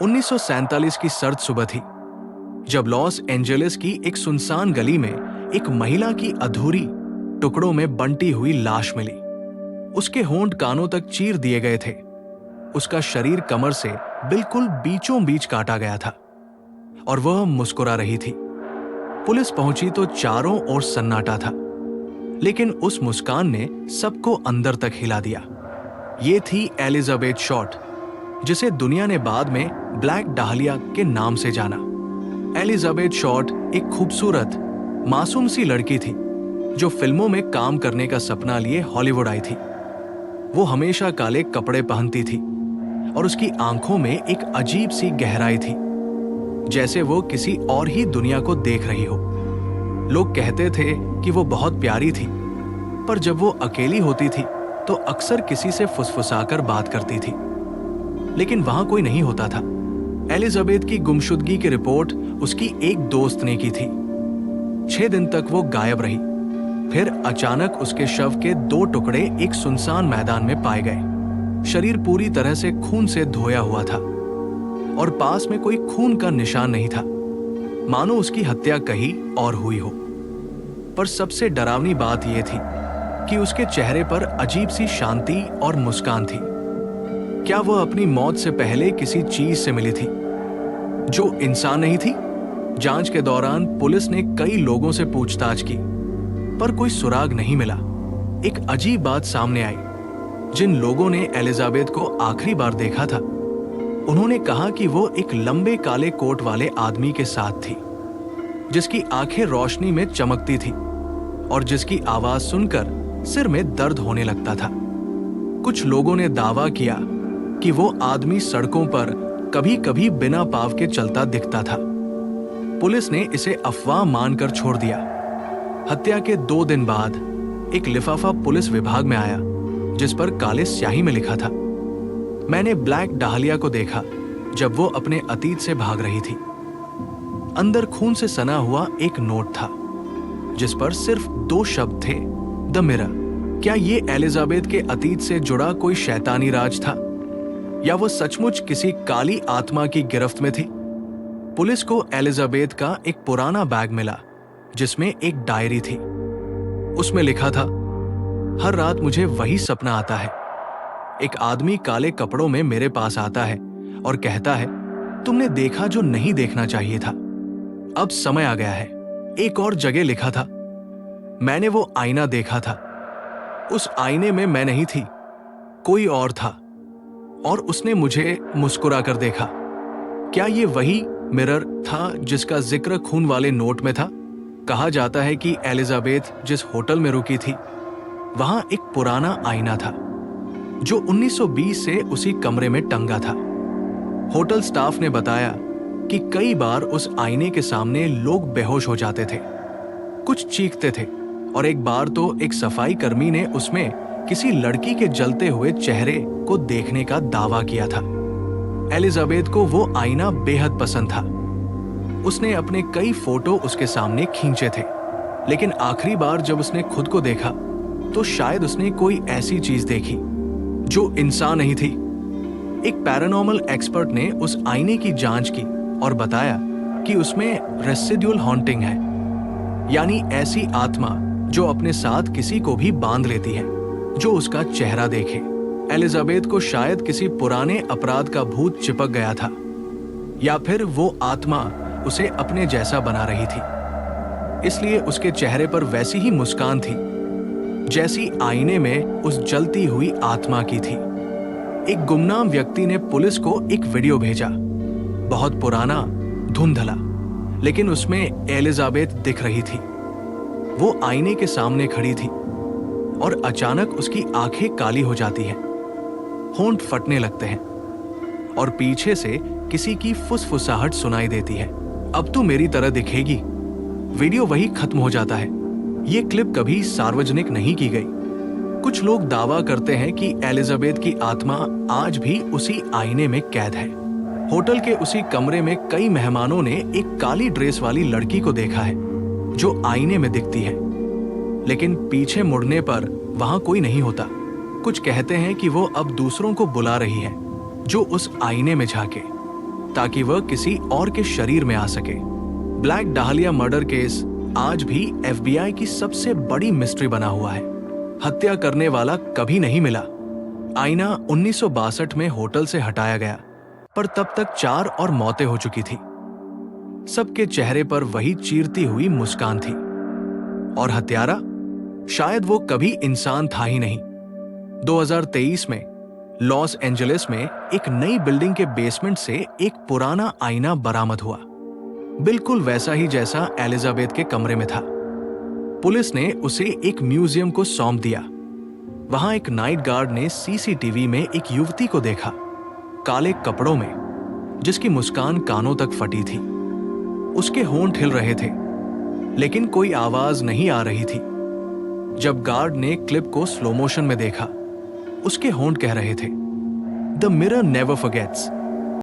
1947 की सर्द सुबह थी, जब लॉस एंजेलिस की एक सुनसान गली में एक महिला की अधूरी टुकड़ों में बंटी हुई लाश मिली। उसके होंठ कानों तक चीर दिए गए थे। उसका शरीर कमर से बिल्कुल बीचों बीच काटा गया था और वह मुस्कुरा रही थी। पुलिस पहुंची तो चारों ओर सन्नाटा था, लेकिन उस मुस्कान ने सबको अंदर तक हिला दिया। ये थी एलिजाबेथ शॉर्ट, जिसे दुनिया ने बाद में ब्लैक डाहलिया के नाम से जाना। एलिजाबेथ शॉर्ट एक खूबसूरत, मासूम सी लड़की थी जो फिल्मों में काम करने का सपना लिए हॉलीवुड आई थी। वो हमेशा काले कपड़े पहनती थी और उसकी आंखों में एक अजीब सी गहराई थी, जैसे वो किसी और ही दुनिया को देख रही हो। लोग कहते थे कि वो बहुत प्यारी थी, पर जब वो अकेली होती थी तो अक्सर किसी से फुसफुसाकर बात करती थी, लेकिन वहां कोई नहीं होता था। एलिजाबेथ की गुमशुदगी की रिपोर्ट उसकी एक दोस्त ने की थी। 6 दिन तक वो गायब रही। फिर अचानक उसके शव के 2 टुकड़े एक सुनसान मैदान में पाए गए। शरीर पूरी तरह से खून से धोया हुआ था और पास में कोई खून का निशान नहीं था, मानो उसकी हत्या कहीं और हुई हो। पर सबसे डरावनी बात यह थी कि उसके चेहरे पर अजीब सी शांति और मुस्कान थी। क्या वह अपनी मौत से पहले किसी चीज से मिली थी जो इंसान नहीं थी? जांच के दौरान पुलिस ने कई लोगों से पूछताछ की, पर कोई सुराग नहीं मिला। एक अजीब बात सामने आई। जिन लोगों ने एलिजाबेथ को आखिरी बार देखा था, उन्होंने कहा कि वो एक लंबे काले कोट वाले आदमी के साथ थी, जिसकी आंखें रोशनी में चमकती थी और जिसकी आवाज सुनकर सिर में दर्द होने लगता था। कुछ लोगों ने दावा किया कि वो आदमी सड़कों पर कभी-कभी बिना पाँव के चलता दिखता था। पुलिस ने इसे अफवाह मानकर छोड़ दिया। हत्या के 2 दिन बाद एक लिफाफा पुलिस विभाग में आया, जिस पर काले स्याही में लिखा था। मैंने ब्लैक डाहलिया को देखा जब वो अपने अतीत से भाग रही थी। अंदर खून से सना हुआ एक नोट था, जिस पर सिर्फ 2 शब्द थे, द मिरर। क्या ये एलिजाबेथ के अतीत से जुड़ा कोई शैतानी राज था, या वो सचमुच किसी काली आत्मा की गिरफ्त में थी? पुलिस को एलिजाबेथ का एक पुराना बैग मिला, जिसमें एक डायरी थी। उसमें लिखा था, हर रात मुझे वही सपना आता है। एक आदमी काले कपड़ों में मेरे पास आता है और कहता है, तुमने देखा जो नहीं देखना चाहिए था। अब समय आ गया है। एक और जगह लिखा था, मैंने वो आईना देखा था। उस आईने में मैं नहीं थी, कोई और था, और उसने मुझे मुस्कुरा कर देखा। क्या ये वही मिरर था जिसका जिक्र खून वाले नोट में था? कहा जाता है कि एलिजाबेथ जिस होटल में रुकी थी, वहां एक पुराना आईना था जो 1920 से उसी कमरे में टंगा था। होटल स्टाफ ने बताया कि कई बार उस आईने के सामने लोग बेहोश हो जाते थे, कुछ चीखते थे, और एक बार तो एक सफाई कर्मी ने उसमें किसी लड़की के जलते हुए चेहरे को देखने का दावा किया था। एलिजाबेथ को वो आईना बेहद पसंद था। उसने अपने कई फोटो उसके सामने खींचे थे, लेकिन आखिरी बार जब उसने खुद को देखा तो शायद उसने कोई ऐसी चीज देखी जो इंसान नहीं थी। एक पैरानॉर्मल एक्सपर्ट ने उस आईने की जांच की और बताया कि उसमें रेसिडुअल हॉन्टिंग है, यानी ऐसी आत्मा जो अपने साथ किसी को भी बांध लेती है जो उसका चेहरा देखे। एलिजाबेथ को शायद किसी पुराने अपराध का भूत चिपक गया था, या फिर वो आत्मा उसे अपने जैसा बना रही थी, इसलिए उसके चेहरे पर वैसी ही मुस्कान थी जैसी आईने में उस जलती हुई आत्मा की थी। एक गुमनाम व्यक्ति ने पुलिस को एक वीडियो भेजा, बहुत पुराना, धुंधला, लेकिन उसमें एलिजाबेथ दिख रही थी। वो आईने के सामने खड़ी थी और अचानक उसकी आंखें काली हो जाती हैं, होंठ फटने लगते हैं और पीछे से किसी की फुसफुसाहट सुनाई देती है, अब तो मेरी तरह दिखेगी। वीडियो वही खत्म हो जाता है। ये क्लिप कभी सार्वजनिक नहीं की गई। कुछ लोग दावा करते हैं कि एलिजाबेथ की आत्मा आज भी उसी आईने में कैद है। होटल के उसी कमरे में कई मेहमानों ने एक काली ड्रेस वाली लड़की को देखा है जो आईने में दिखती है, लेकिन पीछे मुड़ने पर वहां कोई नहीं होता। कुछ कहते हैं कि वो अब दूसरों को बुला रही है जो उस आईने में झांके। ताकि वह किसी और के शरीर में आ सके। ब्लैक डाहलिया मर्डर केस आज भी FBI की सबसे बड़ी मिस्ट्री बना हुआ है। हत्या करने वाला कभी नहीं मिला। आईना 1962 में होटल से हटाया गया, पर तब तक 4 और मौतें हो चुकी थी। सबके चेहरे पर वही चीरती हुई मुस्कान थी। और हत्यारा? शायद वो कभी इंसान था ही नहीं। 2023 में लॉस एंजलिस में एक नई बिल्डिंग के बेसमेंट से एक पुराना आईना बरामद हुआ, बिल्कुल वैसा ही जैसा एलिजाबेथ के कमरे में था। पुलिस ने उसे एक म्यूजियम को सौंप दिया। वहां एक नाइट गार्ड ने CCTV में एक युवती को देखा, काले कपड़ों में, जिसकी मुस्कान कानों तक फटी थी। उसके होंठ हिल रहे थे, लेकिन कोई आवाज नहीं आ रही थी। जब गार्ड ने क्लिप को स्लो मोशन में देखा, उसके होंठ कह रहे थे, "द मिरर नेवर फॉरगेट्स।"